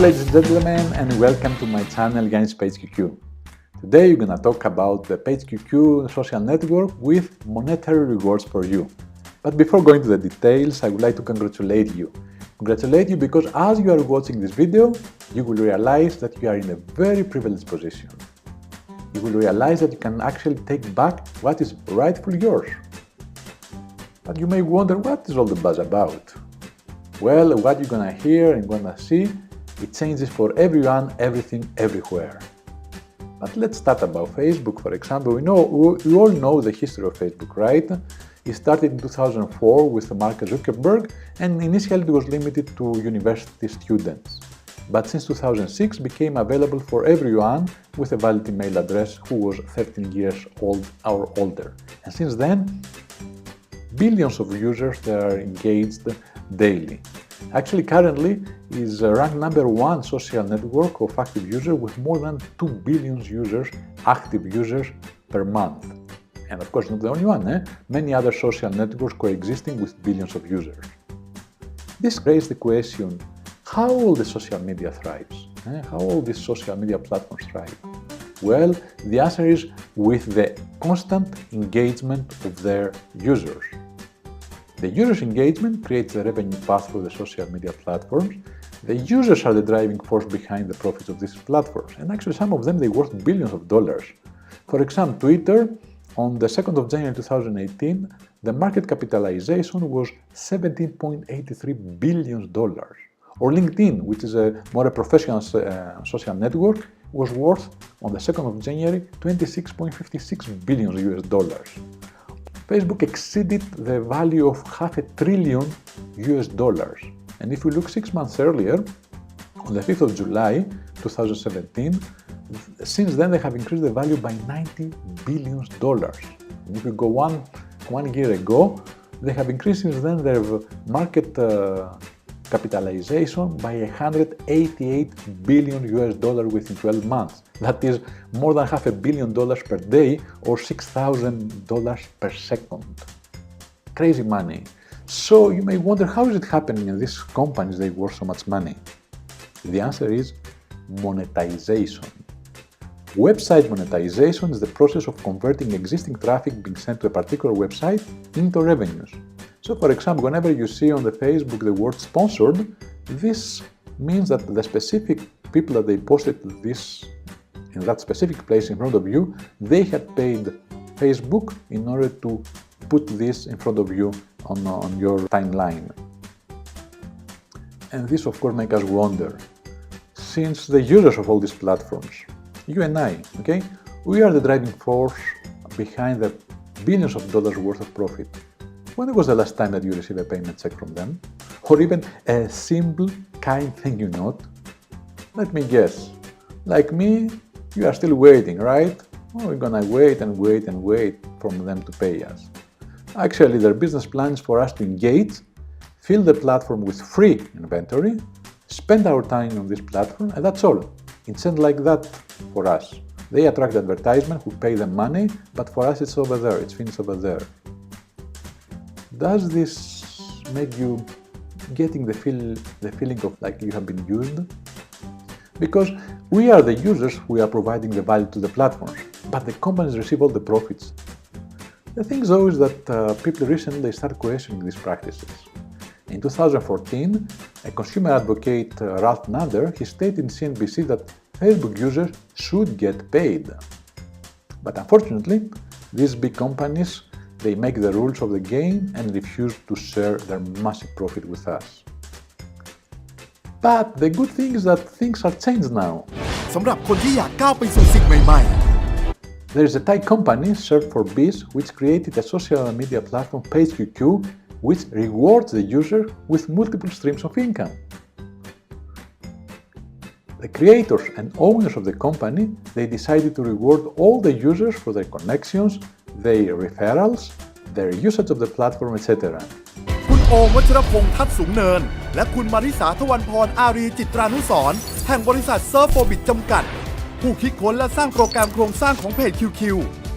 ladies and gentlemen, and welcome to my channel Yannis.PageQQ. Today we're gonna talk about the PageQQ social network with monetary rewards for you. But before going to the details, I would like to congratulate you. Congratulate you because as you are watching this video, you will realize that you are in a very privileged position. You will realize that you can actually take back what is rightfully yours. But you may wonder, what is all the buzz about? Well, what you're gonna hear and gonna see, it changes for everyone, everything, everywhere. But let's start about Facebook, for example. We all know the history of Facebook, right? It started in 2004 with Mark Zuckerberg, and initially it was limited to university students. But since 2006 became available for everyone with a valid email address who was 13 years old or older. And since then, billions of users that are engaged daily. Actually, currently is ranked number one social network of active users with more than 2 billion active users per month. And of course, not the only one, many other social networks coexisting with billions of users. This raises the question, how all the social media thrives? How all these social media platforms thrive? Well, the answer is with the constant engagement of their users. The users' engagement creates the revenue path for the social media platforms. The users are the driving force behind the profits of these platforms, and actually some of them they worth billions of dollars. For example, Twitter, on the 2nd of January 2018, the market capitalization was $17.83 billion. Or LinkedIn, which is a more professional social network, was worth on the 2nd of January $26.56 billion US. Facebook exceeded the value of $500 billion US. And if we look 6 months earlier, on the 5th of July 2017, since then they have increased the value by $90 billion. And if we go one year ago, they have increased since then their market capitalization by $188 billion US within 12 months. That is more than $500 million per day or $6,000 per second. Crazy money. So you may wonder, how is it happening in these companies they worth so much money? The answer is monetization. Website monetization is the process of converting existing traffic being sent to a particular website into revenues. So for example, whenever you see on the Facebook the word sponsored, this means that the specific people that they posted this in that specific place in front of you, they had paid Facebook in order to put this in front of you on your timeline. And this of course makes us wonder, since the users of all these platforms, you and I, okay, we are the driving force behind the billions of dollars worth of profit. When was the last time that you received a payment check from them? Or even a simple, kind thank you note? Let me guess. Like me, you are still waiting, right? Oh, we're gonna wait and wait and wait for them to pay us. Actually, their business plan is for us to engage, fill the platform with free inventory, spend our time on this platform, and that's all. It's not like that for us. They attract advertisement who pay them money, but for us it's over there, it's finished over there. Does this make you getting the feeling of like you have been used? Because we are the users who are providing the value to the platforms, but the companies receive all the profits. The thing though is that people recently started questioning these practices. In 2014, a consumer advocate, Ralph Nader, he stated in CNBC that Facebook users should get paid. But unfortunately, these big companies, they make the rules of the game and refuse to share their massive profit with us. But the good thing is that things are changed now. สำหรับคนที่อยากก้าวไปสู่สิ่งใหม่ๆ There is a Thai company, Search4Biz, which created a social media platform, PageQQ, which rewards the user with multiple streams of income. The creators and owners of the company, they decided to reward all the users for their connections, their referrals, their usage of the platform, etc. คุณโอม วัชรพงษ์ ทัศน์สูงเนิน และคุณมาริสา ทวันพร อารี จิตรานุสรณ์ แห่งบริษัท Search4Biz จำกัด ผู้คิดค้นและสร้างโปรแกรมโครงสร้างของ PageQQ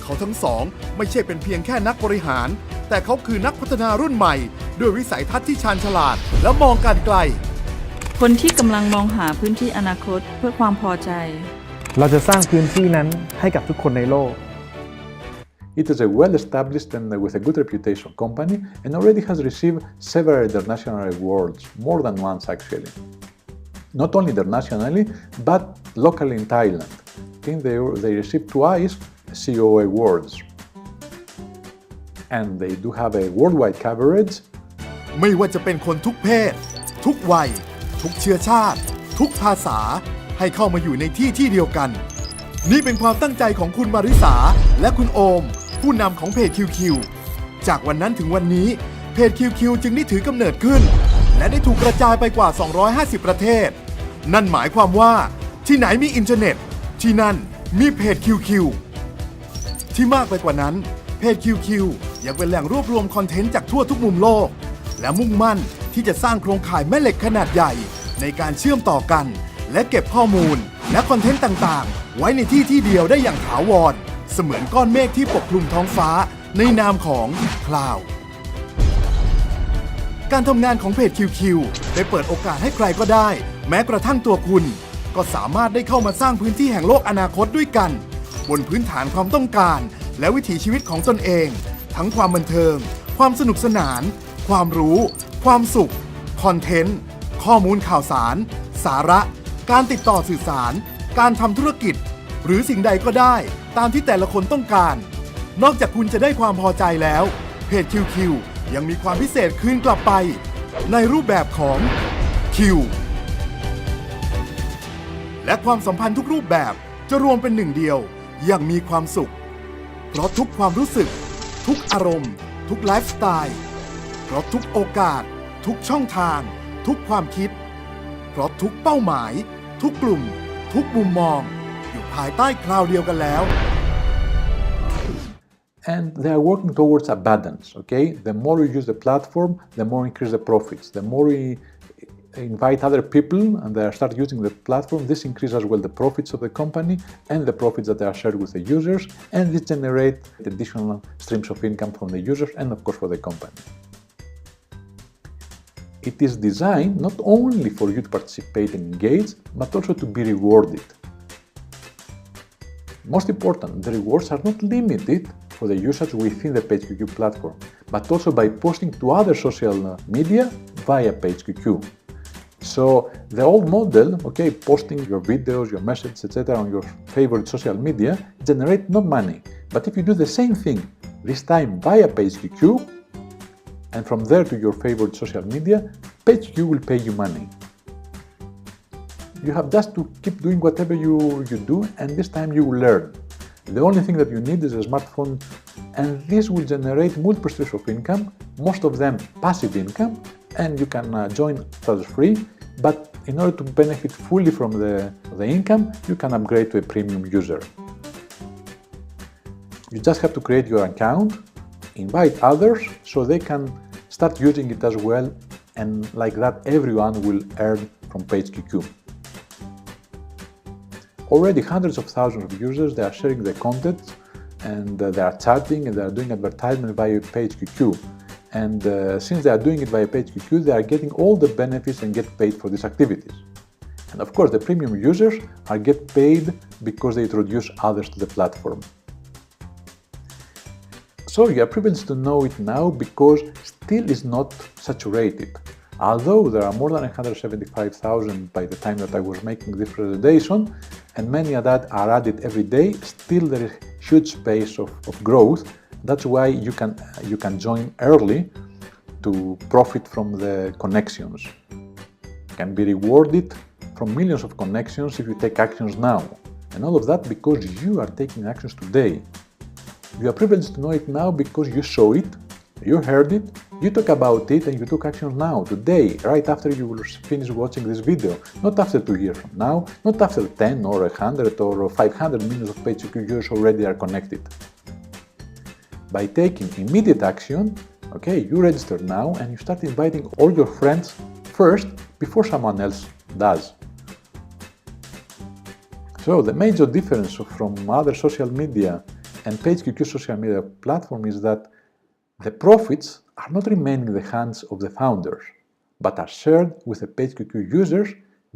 เขาทั้งสองไม่ใช่เป็นเพียงแค่นักบริหาร แต่เขาคือนักพัฒนารุ่นใหม่ด้วยวิสัยทัศน์ที่ชาญฉลาดและมองการไกล คนที่กำลังมองหาพื้นที่อนาคตเพื่อความพอใจ เราจะสร้างพื้นที่นั้นให้กับทุกคนในโลก It is a well-established and with a good reputation company and already has received several international awards, more than once actually. Not only internationally, but locally in Thailand. I think they received twice CEO awards. And they do have a worldwide coverage. ไม่ว่าจะเป็นคนทุกเพศ ทุกวัย ทุกเชื้อชาติ ทุกภาษา ให้เข้ามาอยู่ในที่เดียวกัน นี่เป็นความตั้งใจของคุณมาริสาและคุณโอม ผู้นำของเพจ QQ จากวันนั้นถึงวันนี้เพจ QQ จึงได้ถือกำเนิดขึ้น และได้ถูกกระจายไปกว่า 250 ประเทศ นั่นหมายความว่าที่ไหนมีอินเทอร์เน็ต ที่นั่นมีเพจ QQ ที่มากไปกว่านั้นเพจ QQ ยังเป็นแหล่งรวบรวมคอนเทนต์จากทั่วทุกมุมโลก และมุ่งมั่นที่จะสร้างโครงข่ายแม่เหล็กขนาดใหญ่ในการเชื่อมต่อกัน และเก็บข้อมูลและคอนเทนต์ต่างๆ ไว้ในที่เดียวได้อย่างถาวรเสมือนก้อนเมฆที่ปกคลุมท้องฟ้าในนามของคลาวด์การทำงานของเพจ QQ ได้เปิดโอกาสให้ใครก็ได้ แม้กระทั่งตัวคุณ ก็สามารถได้เข้ามาสร้างพื้นที่แห่งโลกอนาคตด้วยกัน บนพื้นฐานความต้องการและวิถีชีวิตของตนเอง ทั้งความบันเทิง ความสนุกสนาน ความรู้ ความสุข คอนเทนต์ ข้อมูลข่าวสาร สาระ การติดต่อสื่อสาร การทำธุรกิจ หรือสิ่งใดก็ได้ตามที่แต่ละคนต้องการ นอกจากคุณจะได้ความพอใจแล้วเพจ QQ ยังมีความพิเศษคืนกลับไป ในรูปแบบของ Q และความสัมพันธ์ทุกรูปแบบจะรวมเป็นหนึ่งเดียวอย่างมีความสุข เพราะทุกความรู้สึก ทุกอารมณ์ ทุกไลฟ์สไตล์เพราะทุกโอกาส ทุกช่องทาง ทุกความคิด เพราะทุกเป้าหมาย ทุกกลุ่ม ทุกมุมมองอยู่ภายใต้คราวเดียวกันแล้ว And they are working towards abundance, okay? The more you use the platform, the more increase the profits. The more we invite other people and they start using the platform, this increases as well the profits of the company and the profits that they are shared with the users, and this generates additional streams of income from the users and of course for the company. It is designed not only for you to participate and engage, but also to be rewarded. Most important, the rewards are not limited for the usage within the PageQQ platform, but also by posting to other social media via PageQQ. So the old model, okay, posting your videos, your messages, etc. on your favorite social media generate no money. But if you do the same thing, this time via PageQQ, and from there to your favorite social media, PageQQ will pay you money. You have just to keep doing whatever you do, and this time you will learn. The only thing that you need is a smartphone, and this will generate multiple streams of income, most of them passive income, and you can join for free, but in order to benefit fully from the income, you can upgrade to a premium user. You just have to create your account, invite others so they can start using it as well, and like that everyone will earn from PageQQ. Already hundreds of thousands of users, they are sharing the content and they are chatting and they are doing advertisement via PageQQ. And since they are doing it via PageQQ, they are getting all the benefits and get paid for these activities. And of course, the premium users are get paid because they introduce others to the platform. So you are privileged to know it now because still is not saturated. Although there are more than 175,000 by the time that I was making this presentation, and many of that are added every day, still there is huge space of growth. That's why you can join early to profit from the connections. You can be rewarded from millions of connections if you take actions now. And all of that because you are taking actions today. You are privileged to know it now because you saw it, you heard it, you talk about it, and you took actions now, today, right after you will finish watching this video, not after 2 years from now, not after 10 or 100 or 500 millions of PageQQ users already are connected. By taking immediate action, okay, you register now and you start inviting all your friends first before someone else does. So the major difference from other social media and PageQQ social media platform is that the profits are not remaining in the hands of the founders, but are shared with the PageQQ users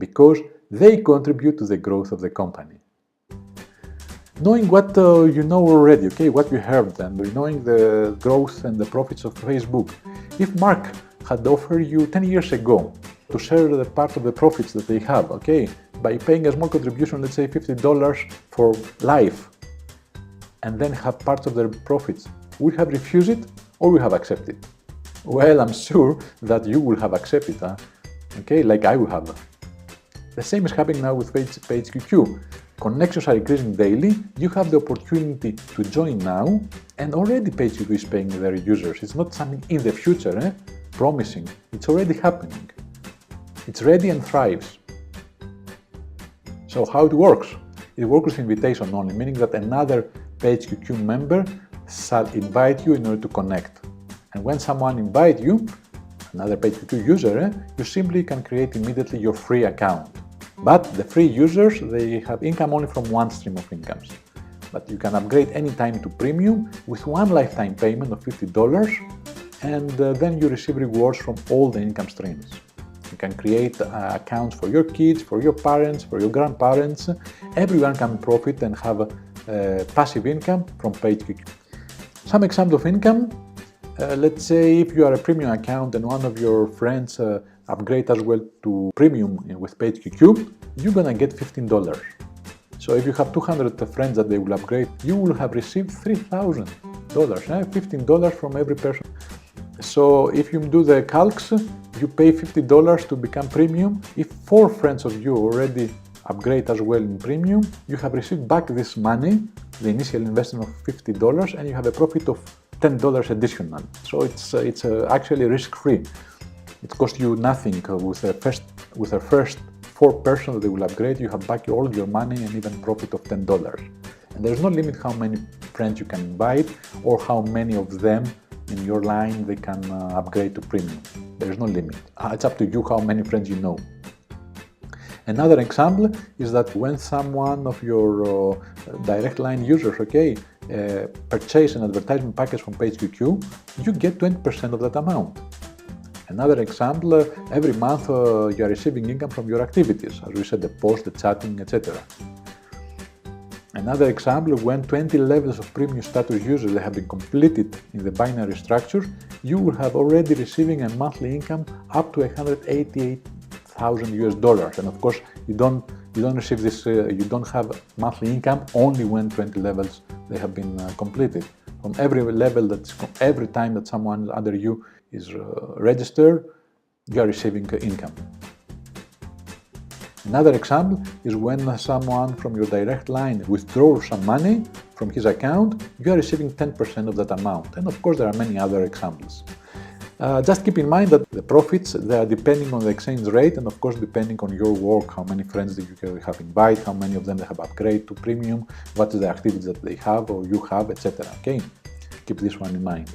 because they contribute to the growth of the company. Knowing what you know already, okay, what you heard, and knowing the growth and the profits of Facebook, if Mark had offered you 10 years ago to share the part of the profits that they have, okay, by paying a small contribution, let's say $50 for life, and then have parts of their profits, would you have refused it or would you have accepted? Well, I'm sure that you will have accepted, okay, like I will have. The same is happening now with PageQQ. Connections are increasing daily, you have the opportunity to join now, and already PageQQ is paying their users. It's not something in the future, promising. It's already happening. It's ready and thrives. So how it works? It works with invitation only, meaning that another PageQQ member shall invite you in order to connect. And when someone invites you, another PageQQ user, you simply can create immediately your free account. But the free users, they have income only from one stream of incomes. But you can upgrade anytime to premium with one lifetime payment of $50, and then you receive rewards from all the income streams. You can create accounts for your kids, for your parents, for your grandparents. Everyone can profit and have passive income from PageQQ. Some examples of income, let's say if you are a premium account and one of your friends upgrade as well to premium with PageQQ, you're gonna get $15. So if you have 200 friends that they will upgrade, you will have received $3,000, $15 from every person. So if you do the calcs, you pay $50 to become premium. If 4 friends of you already upgrade as well in premium, you have received back this money, the initial investment of $50, and you have a profit of $10 additional. So it's actually risk-free. It costs you nothing with the first 4 persons that they will upgrade. You have back all your money and even profit of $10. And there's no limit how many friends you can invite or how many of them in your line they can upgrade to premium. There's no limit. It's up to you how many friends you know. Another example is that when someone of your direct line users, okay, purchase an advertisement package from PageQQ, you get 20% of that amount. Another example, every month you are receiving income from your activities, as we said, the post, the chatting, etc. Another example, when 20 levels of premium status users have been completed in the binary structure, you will have already receiving a monthly income up to $188,000 US. And of course, you don't receive this, you don't have monthly income only when 20 levels they have been completed. From every level, every time that someone under you is registered, you are receiving income. Another example is when someone from your direct line withdraws some money from his account, you are receiving 10% of that amount. And of course, there are many other examples. Just keep in mind that the profits, they are depending on the exchange rate and of course depending on your work, how many friends that you have invited, how many of them they have upgraded to premium, what is the activities that they have or you have, etc. Okay, keep this one in mind.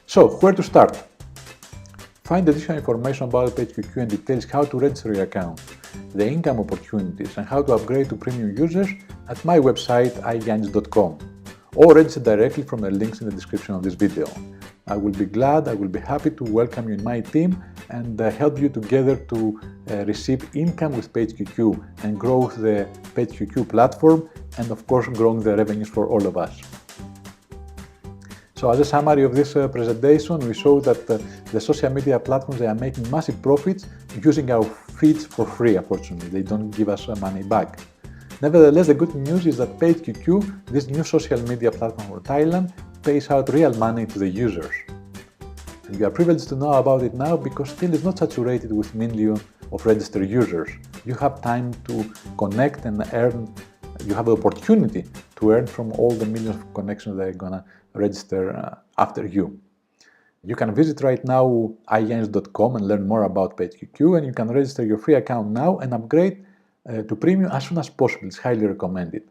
So, where to start? Find additional information about PageQQ and details how to register your account, the income opportunities, and how to upgrade to premium users at my website Yannis.com, or register directly from the links in the description of this video. I will be happy to welcome you in my team and help you together to receive income with PageQQ and grow the PageQQ platform and of course growing the revenues for all of us. So as a summary of this presentation, we show that the social media platforms, they are making massive profits using our feeds for free, unfortunately. They don't give us money back. Nevertheless, the good news is that PageQQ, this new social media platform for Thailand, pays out real money to the users. And you are privileged to know about it now because still it's not saturated with millions of registered users. You have time to connect and earn, you have the opportunity to earn from all the millions of connections that are gonna register after you. You can visit right now Yannis.com and learn more about PageQQ, and you can register your free account now and upgrade to premium as soon as possible. It's highly recommended.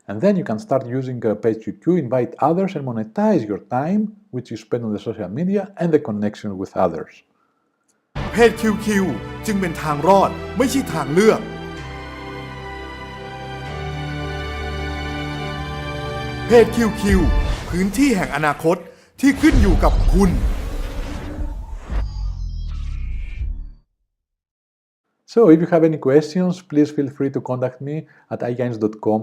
And then you can start using PageQQ, invite others and monetize your time, which you spend on the social media and the connection with others. PageQQ จึงเป็นทางรอดไม่ใช่ทางเลือก PageQQ พื้นที่แห่งอนาคตที่ขึ้นอยู่กับคุณ So if you have any questions, please feel free to contact me at iGains.com.